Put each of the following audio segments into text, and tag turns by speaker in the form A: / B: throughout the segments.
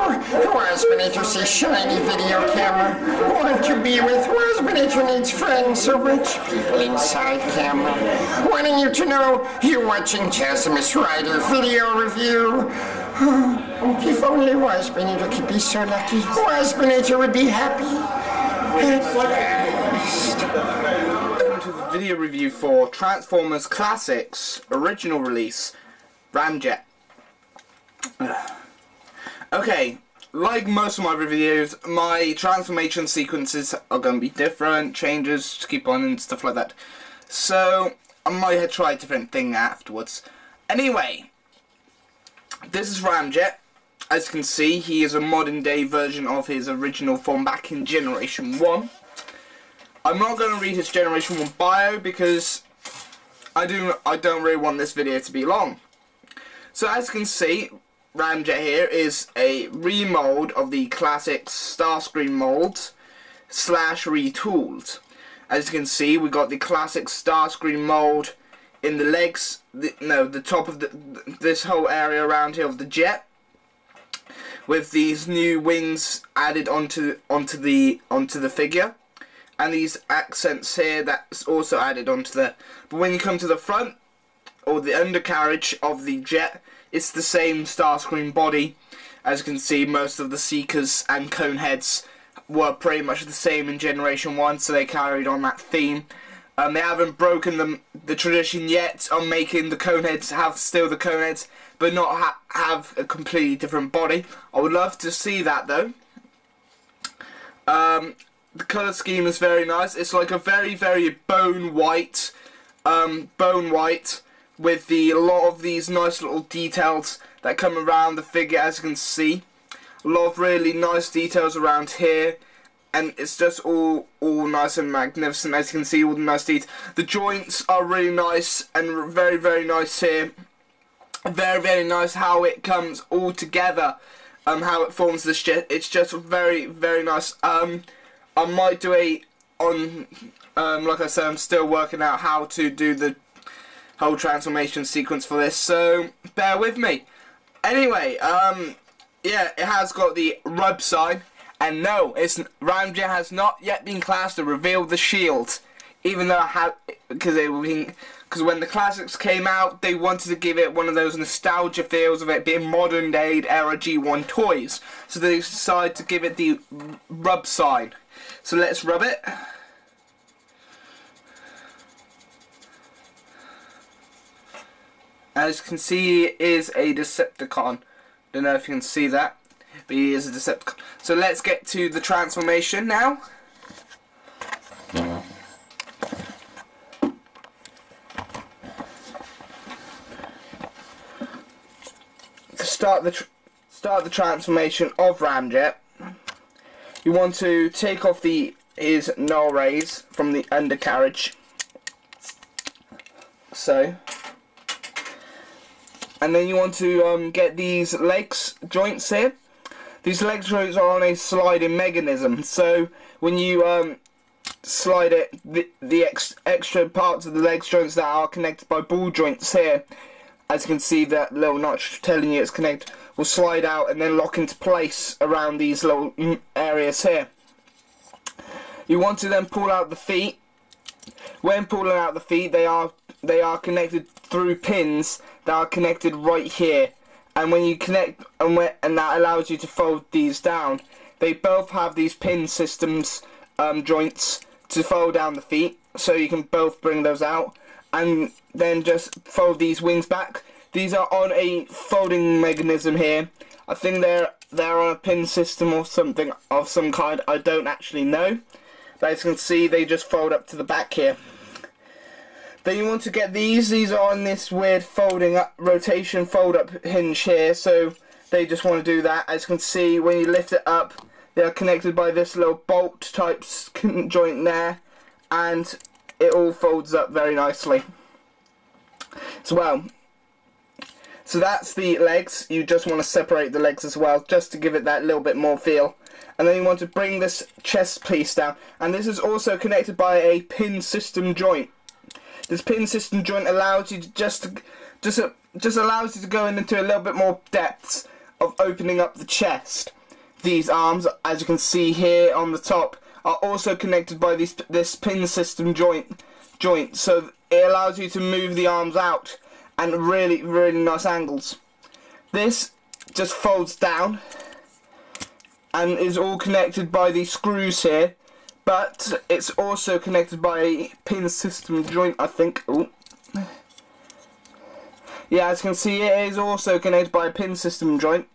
A: Who has been to see shiny video camera? Want to be with who has been to needs friends, so rich people inside camera. Wanting you to know you're watching Jazzimus Rider video review. If only Wasbinator could be so lucky, Wasbinator would be happy.
B: Welcome to the video review for Transformers Classics original release, Ramjet. Okay, like most of my videos, my transformation sequences are going to be different, changes to keep on and stuff like that. So, I might try a different thing afterwards. Anyway, this is Ramjet. As you can see, he is a modern day version of his original form back in Generation 1. I'm not going to read his Generation 1 bio because I don't really want this video to be long. So as you can see, Ramjet here is a remold of the classic Starscream molds / retooled. As you can see, we got the classic Starscream mold in the legs, the top of this whole area around here of the jet, with these new wings added onto the figure, and these accents here that's also added onto there. But when you come to the front or the undercarriage of the jet, it's the same Starscream body. As you can see, most of the Seekers and Coneheads were pretty much the same in Generation 1, so they carried on that theme. They haven't broken the tradition yet on making the Coneheads have still the Coneheads, but not have a completely different body. I would love to see that though. The colour scheme is very nice. It's like a very, very bone white, with a lot of these nice little details that come around the figure. As you can see, a lot of really nice details around here, and it's just all nice and magnificent. As you can see, all the nice details. The joints are really nice and very, very nice here. Very, very nice how it comes all together. How it forms this jet. It's just very, very nice. I might do like I said, I'm still working out how to do the whole transformation sequence for this, so bear with me. Anyway, yeah, it has got the rub sign, and no, Ramjet has not yet been classed to reveal the shield, even though I have, because when the classics came out, they wanted to give it one of those nostalgia feels of it being modern day era G1 toys, so they decided to give it the rub sign. So let's rub it. As you can see, he is a Decepticon. Don't know if you can see that, but he is a Decepticon. So let's get to the transformation now. To start the transformation of Ramjet, you want to take off his null rays from the undercarriage. So. And then you want to get these legs joints here. These leg joints are on a sliding mechanism, so when you slide it, the extra parts of the leg joints that are connected by ball joints here, as you can see that little notch telling you it's connected, will slide out and then lock into place around these little areas here. You want to then pull out the feet. When pulling out the feet, they are connected through pins that are connected right here, and when you connect and that allows you to fold these down. They both have these pin systems joints to fold down the feet, so you can both bring those out and then just fold these wings back. These are on a folding mechanism here. I think they're on a pin system or something of some kind. I don't actually know. But as you can see, they just fold up to the back here. Then you want to get these are on this weird folding up, rotation fold up hinge here, so they just want to do that. As you can see, when you lift it up, they are connected by this little bolt type joint there, and it all folds up very nicely as well. So that's the legs. You just want to separate the legs as well, just to give it that little bit more feel. And then you want to bring this chest piece down, and this is also connected by a pin system joint. This pin system joint allows you to just allows you to go into a little bit more depths of opening up the chest. These arms, as you can see here on the top, are also connected by this pin system joint, so it allows you to move the arms out and really nice angles. This just folds down and is all connected by these screws here, but it's also connected by a pin system joint, I think. Ooh. Yeah, as you can see, it is also connected by a pin system joint,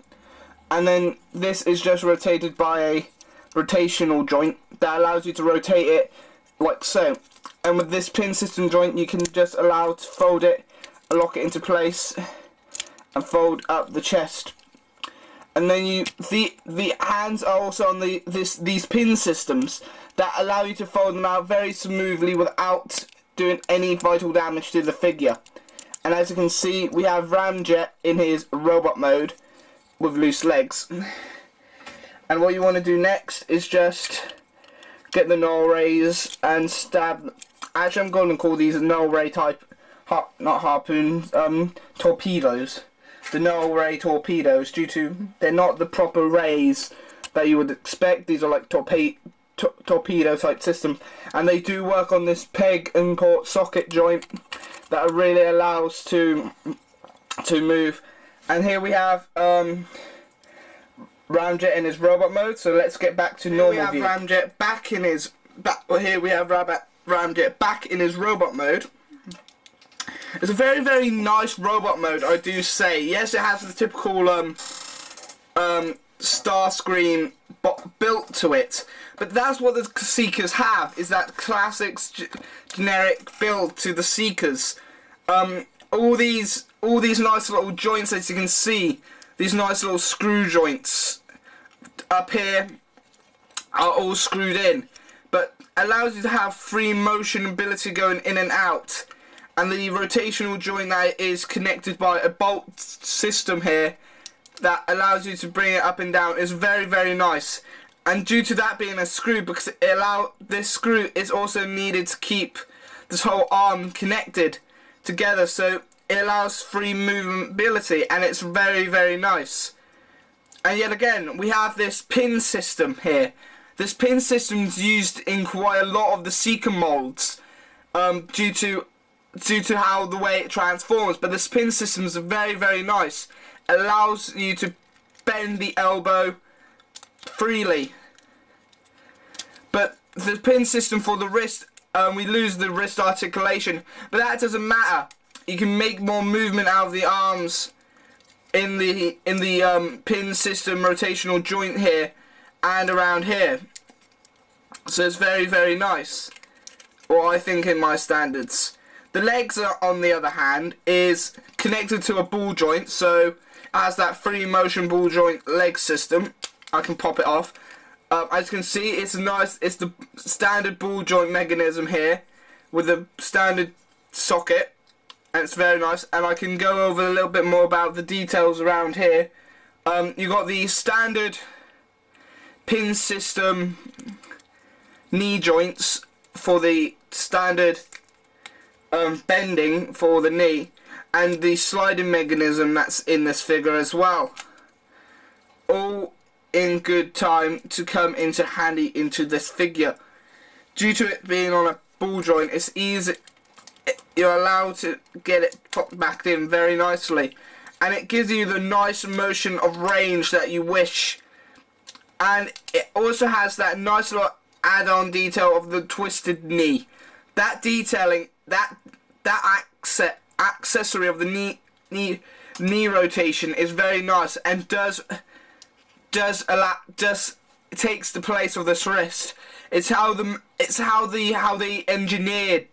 B: and then this is just rotated by a rotational joint that allows you to rotate it like so. And with this pin system joint, you can just allow to fold it, lock it into place, and fold up the chest. And then the hands are also on these pin systems that allow you to fold them out very smoothly without doing any vital damage to the figure. And as you can see, we have Ramjet in his robot mode with loose legs. And what you want to do next is just get the null rays and stab. Actually, I'm going to call these null ray type, not harpoons, torpedoes. The null ray torpedoes, due to they're not the proper rays that you would expect. These are like torpedo type system, and they do work on this peg and port socket joint that really allows to move. And here we have Ramjet in his robot mode. So let's get back to normal view. Ramjet back in his here we have Ramjet back in his robot mode. It's a very nice robot mode, I do say. Yes, it has the typical star screen built to it, but that's what the Seekers have, is that classic generic build to the Seekers. All these nice little joints, as you can see, these nice little screw joints up here are all screwed in, but allows you to have free motion ability going in and out. And the rotational joint that is connected by a bolt system here that allows you to bring it up and down is very nice. And due to that being a screw, because this screw is also needed to keep this whole arm connected together, so it allows free movability, and it's very nice. And yet again, we have this pin system here. This pin system is used in quite a lot of the Seeker molds, due to how the way it transforms. But the spin system is very nice. Allows you to bend the elbow freely. But the pin system for the wrist, we lose the wrist articulation, but that doesn't matter. You can make more movement out of the arms in the pin system rotational joint here and around here. So it's very nice, or I think in my standards. The legs, on the other hand, is connected to a ball joint, so it has that free motion ball joint leg system. I can pop it off. As you can see, it's the standard ball joint mechanism here with a standard socket, and it's very nice. And I can go over a little bit more about the details around here. You got the standard pin system knee joints for the standard bending for the knee, and the sliding mechanism that's in this figure as well. All in good time to come into handy into this figure. Due to it being on a ball joint, it's easy. You're allowed to get it popped back in very nicely, and it gives you the nice motion of range that you wish. And it also has that nice little add-on detail of the twisted knee. That detailing, that accessory of the knee rotation is very nice, and takes the place of this wrist. It's how they engineered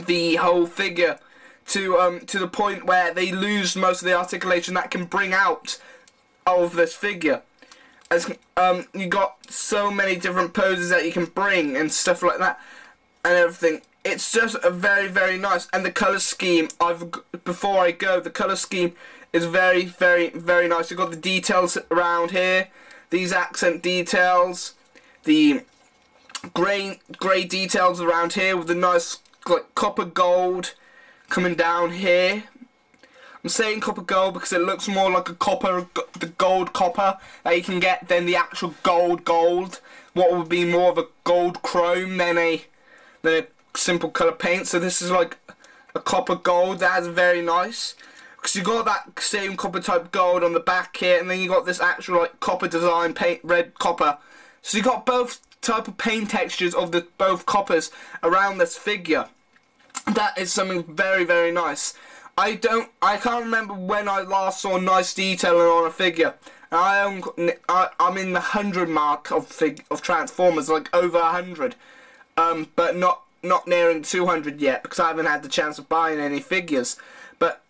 B: the whole figure to the point where they lose most of the articulation that can bring out of this figure. As you got so many different poses that you can bring and stuff like that and everything. It's just a very nice, and the color scheme, before I go, the color scheme is very nice. You've got the details around here, these accent details, the grey details around here with the nice like copper gold coming down here. I'm saying copper gold because it looks more like a copper, the gold copper that you can get than the actual gold. What would be more of a gold chrome than a simple colour paint. So this is like a copper gold. That's very nice because you got that same copper type gold on the back here, and then you got this actual like copper design paint, red copper. So you got both type of paint textures of the both coppers around this figure. That is something very, very nice. I can't remember when I last saw nice detailing on a figure. I'm in the 100 mark of Transformers, like over 100, but not nearing 200 yet because I haven't had the chance of buying any figures. But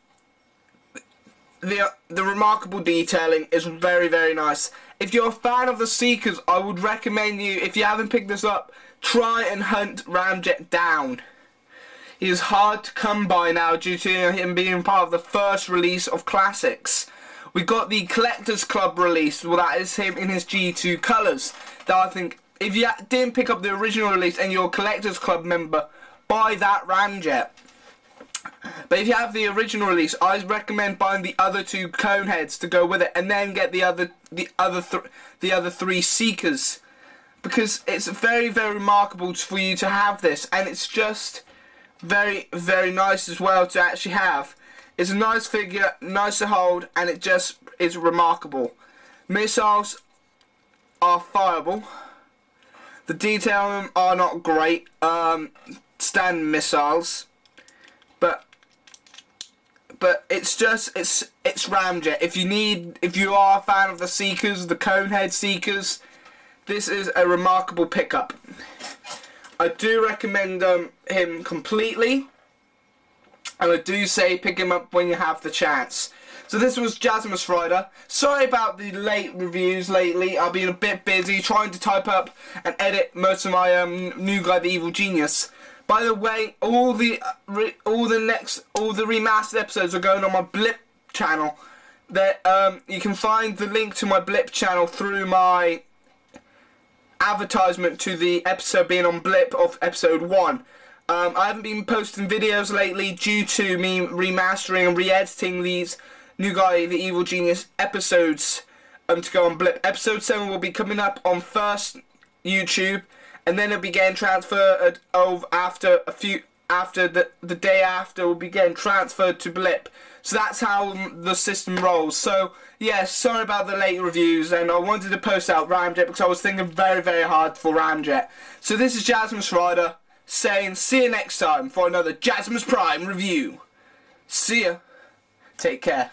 B: the remarkable detailing is very, very nice. If you're a fan of the Seekers, I would recommend you, if you haven't picked this up, try and hunt Ramjet down. He is hard to come by now due to him being part of the first release of Classics. We got the Collectors Club release, well, that is him in his G2 colours. That I think, if you didn't pick up the original release and you're a Collectors Club member, buy that Ramjet. But if you have the original release, I recommend buying the other two cone heads to go with it, and then get the other three Seekers, because it's very, very remarkable for you to have this, and it's just very, very nice as well to actually have. It's a nice figure, nice to hold, and it just is remarkable. Missiles are fireable. The detail on them are not great, standard missiles, but it's just it's Ramjet. If you are a fan of the Seekers, the Conehead Seekers, this is a remarkable pickup. I do recommend him completely, and I do say pick him up when you have the chance. So this was Jazzimus Prime. Sorry about the late reviews lately. I've been a bit busy trying to type up and edit most of my New Guy the Evil Genius. By the way, all the remastered episodes are going on my Blip channel. That you can find the link to my Blip channel through my advertisement to the episode being on Blip of episode 1. I haven't been posting videos lately due to me remastering and re-editing these New Guy the Evil Genius episodes to go on Blip. Episode 7 will be coming up on first YouTube, and then it'll be getting transferred after the day after will be getting transferred to Blip. So that's how the system rolls. So yeah, sorry about the late reviews, and I wanted to post out Ramjet because I was thinking very, very hard for Ramjet. So this is Jazzimus Prime saying see you next time for another Jazzimus Prime review. See ya. Take care.